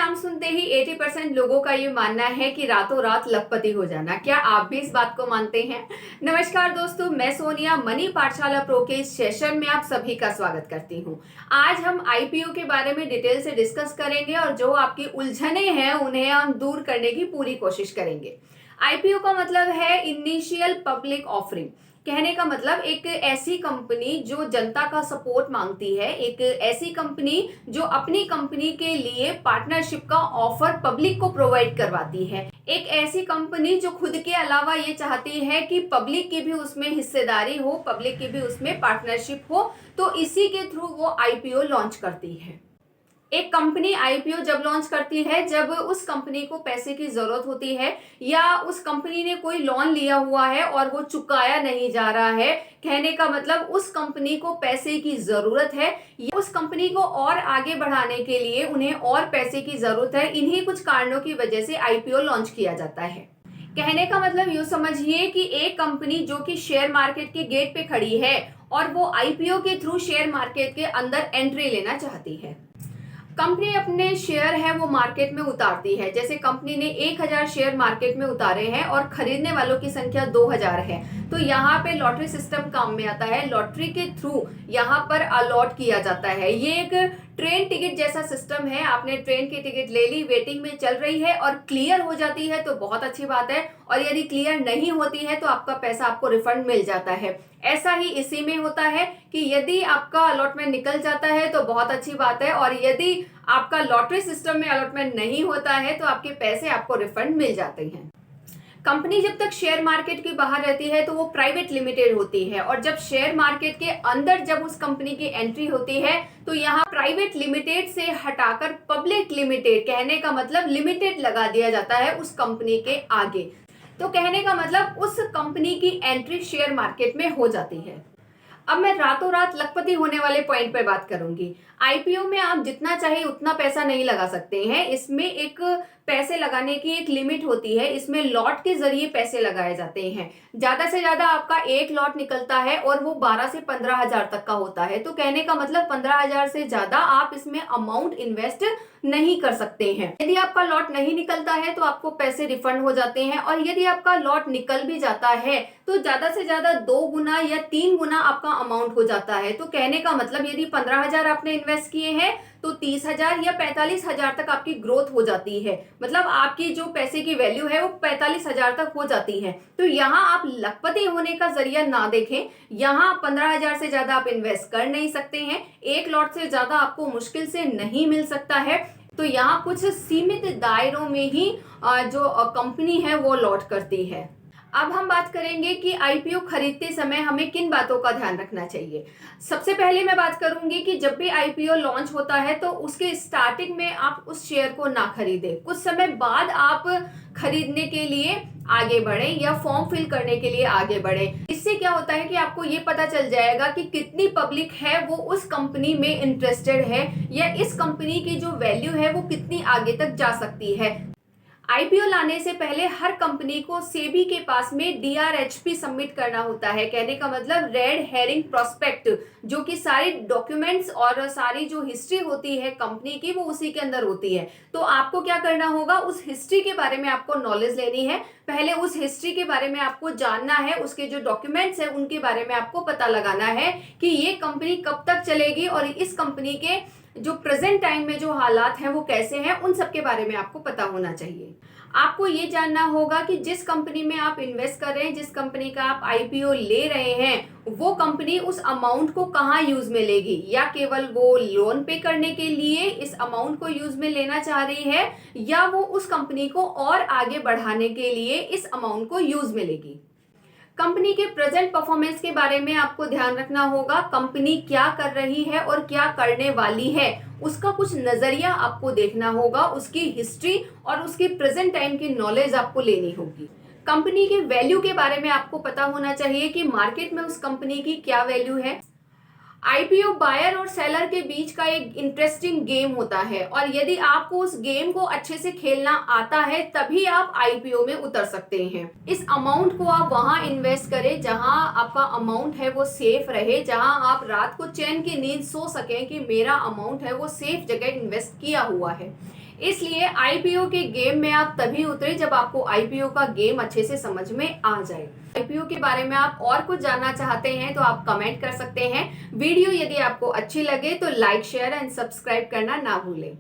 नाम सुनते ही 80% लोगों का ये मानना है कि रातों रात लखपति हो जाना। क्या आप भी इस बात को मानते हैं? नमस्कार दोस्तों, मैं सोनिया मनी पाठशाला प्रो के इस सेशन में आप सभी का स्वागत करती हूँ। आज हम आईपीओ के बारे में डिटेल से डिस्कस करेंगे और जो आपकी उलझने हैं उन्हें हम दूर करने की पूरी कोशिश करेंगे। आईपीओ का मतलब है इनिशियल पब्लिक ऑफरिंग। कहने का मतलब एक ऐसी कंपनी जो जनता का सपोर्ट मांगती है, एक ऐसी कंपनी जो अपनी कंपनी के लिए पार्टनरशिप का ऑफर पब्लिक को प्रोवाइड करवाती है, एक ऐसी कंपनी जो खुद के अलावा ये चाहती है कि पब्लिक की भी उसमें हिस्सेदारी हो, पब्लिक की भी उसमें पार्टनरशिप हो, तो इसी के थ्रू वो आईपीओ लॉन्च करती है। एक कंपनी आईपीओ जब लॉन्च करती है जब उस कंपनी को पैसे की जरूरत होती है या उस कंपनी ने कोई लोन लिया हुआ है और वो चुकाया नहीं जा रहा है। कहने का मतलब उस कंपनी को पैसे की जरूरत है या उस कंपनी को और आगे बढ़ाने के लिए उन्हें और पैसे की जरूरत है। इन्हीं कुछ कारणों की वजह से आईपीओ लॉन्च किया जाता है। कहने का मतलब यूं समझिए कि एक कंपनी जो कि शेयर मार्केट के गेट पे खड़ी है और वो आईपीओ के थ्रू शेयर मार्केट के अंदर एंट्री लेना चाहती है। कंपनी अपने शेयर है वो मार्केट में उतारती है। जैसे कंपनी ने 1000 शेयर मार्केट में उतारे हैं और खरीदने वालों की संख्या 2000 है, तो यहाँ पे लॉटरी सिस्टम काम में आता है। लॉटरी के थ्रू यहाँ पर अलॉट किया जाता है। ये एक ट्रेन टिकट जैसा सिस्टम है। आपने ट्रेन की टिकट ले ली, वेटिंग में चल रही है और क्लियर हो जाती है तो बहुत अच्छी बात है, और यदि क्लियर नहीं होती है तो आपका पैसा आपको रिफंड मिल जाता है। ऐसा ही इसी में होता है कि यदि आपका अलॉटमेंट निकल जाता है तो बहुत अच्छी बात है, और यदि आपका लॉटरी सिस्टम में अलॉटमेंट नहीं होता है तो आपके पैसे आपको रिफंड मिल जाते हैं। कंपनी जब तक शेयर मार्केट के बाहर रहती है तो वो प्राइवेट लिमिटेड होती है, और जब शेयर मार्केट के अंदर जब उस कंपनी की एंट्री होती है तो यहाँ प्राइवेट लिमिटेड से हटाकर पब्लिक लिमिटेड, कहने का मतलब लिमिटेड लगा दिया जाता है उस कंपनी के आगे। तो कहने का मतलब उस कंपनी की एंट्री शेयर मार्केट में हो जाती है। अब मैं रातों रात लखपति होने वाले पॉइंट पर बात करूंगी। आईपीओ में आप जितना चाहे उतना पैसा नहीं लगा सकते हैं। इसमें एक पैसे लगाने की एक लिमिट होती है। इसमें लॉट के जरिए पैसे लगाए जाते हैं। ज्यादा से ज्यादा आपका एक लॉट निकलता है और वो 12 से 15 हजार तक का होता है। तो कहने का मतलब 15 हजार से ज्यादा आप इसमें अमाउंट इन्वेस्ट नहीं कर सकते हैं। यदि आपका लॉट नहीं निकलता है तो आपको पैसे रिफंड हो जाते हैं, और यदि आपका लॉट निकल भी जाता है तो ज्यादा से ज्यादा 2 गुना या 3 गुना आपका अमाउंट हो जाता है। तो कहने का मतलब यदि 15 हजार आपने इन्वेस्ट किए हैं तो 30,000 या 45,000 तक आपकी ग्रोथ हो जाती है। मतलब आपकी जो पैसे की वैल्यू है वो 45,000 तक हो जाती है। तो यहाँ आप लखपति होने का जरिया ना देखें। यहाँ 15,000 से ज्यादा आप इन्वेस्ट कर नहीं सकते हैं। एक लॉट से ज्यादा आपको मुश्किल से नहीं मिल सकता है। तो यहाँ कुछ सीमित दायरों में ही जो कंपनी है वो लॉट करती है। अब हम बात करेंगे कि आईपीओ खरीदते समय हमें किन बातों का ध्यान रखना चाहिए। सबसे पहले मैं बात करूंगी कि जब भी आईपीओ लॉन्च होता है तो उसके स्टार्टिंग में आप उस शेयर को ना खरीदें। कुछ समय बाद आप खरीदने के लिए आगे बढ़े या फॉर्म फिल करने के लिए आगे बढ़े। इससे क्या होता है कि आपको ये पता चल जाएगा कि कितनी पब्लिक है वो उस कंपनी में इंटरेस्टेड है, या इस कंपनी की जो वैल्यू है वो कितनी आगे तक जा सकती है। आईपीओ लाने से पहले हर कंपनी को सेबी के पास में डीआरएचपी सबमिट करना होता है। कहने का मतलब रेड हेरिंग प्रोस्पेक्ट, जो कि सारी डॉक्यूमेंट्स और सारी जो हिस्ट्री होती है कंपनी की वो उसी के अंदर होती है। तो आपको क्या करना होगा, उस हिस्ट्री के बारे में आपको नॉलेज लेनी है। पहले उस हिस्ट्री के बारे में आपको जानना है, उसके जो डॉक्यूमेंट्स है उनके बारे में आपको पता लगाना है कि ये कंपनी कब तक चलेगी और इस कंपनी के जो प्रेजेंट टाइम में जो हालात हैं वो कैसे हैं, उन सब के बारे में आपको पता होना चाहिए। आपको ये जानना होगा कि जिस कंपनी में आप इन्वेस्ट कर रहे हैं, जिस कंपनी का आप आईपीओ ले रहे हैं, वो कंपनी उस अमाउंट को कहाँ यूज में लेगी, या केवल वो लोन पे करने के लिए इस अमाउंट को यूज में लेना चाह रही है, या वो उस कंपनी को और आगे बढ़ाने के लिए इस अमाउंट को यूज में लेगी। कंपनी के प्रेजेंट परफॉर्मेंस के बारे में आपको ध्यान रखना होगा। कंपनी क्या कर रही है और क्या करने वाली है, उसका कुछ नजरिया आपको देखना होगा। उसकी हिस्ट्री और उसकी प्रेजेंट टाइम की नॉलेज आपको लेनी होगी। कंपनी के वैल्यू के बारे में आपको पता होना चाहिए कि मार्केट में उस कंपनी की क्या वैल्यू है। आईपीओ बायर और सेलर के बीच का एक इंटरेस्टिंग गेम होता है, और यदि आपको उस गेम को अच्छे से खेलना आता है तभी आप आईपीओ में उतर सकते हैं। इस अमाउंट को आप वहां इन्वेस्ट करें जहां आपका अमाउंट है वो सेफ रहे, जहां आप रात को चैन की नींद सो सकें कि मेरा अमाउंट है वो सेफ जगह इन्वेस्ट किया हुआ है। इसलिए आईपीओ के गेम में आप तभी उतरे जब आपको आईपीओ का गेम अच्छे से समझ में आ जाए। आईपीओ के बारे में आप और कुछ जानना चाहते हैं तो आप कमेंट कर सकते हैं। वीडियो यदि आपको अच्छी लगे तो लाइक, शेयर एंड सब्सक्राइब करना ना भूलें।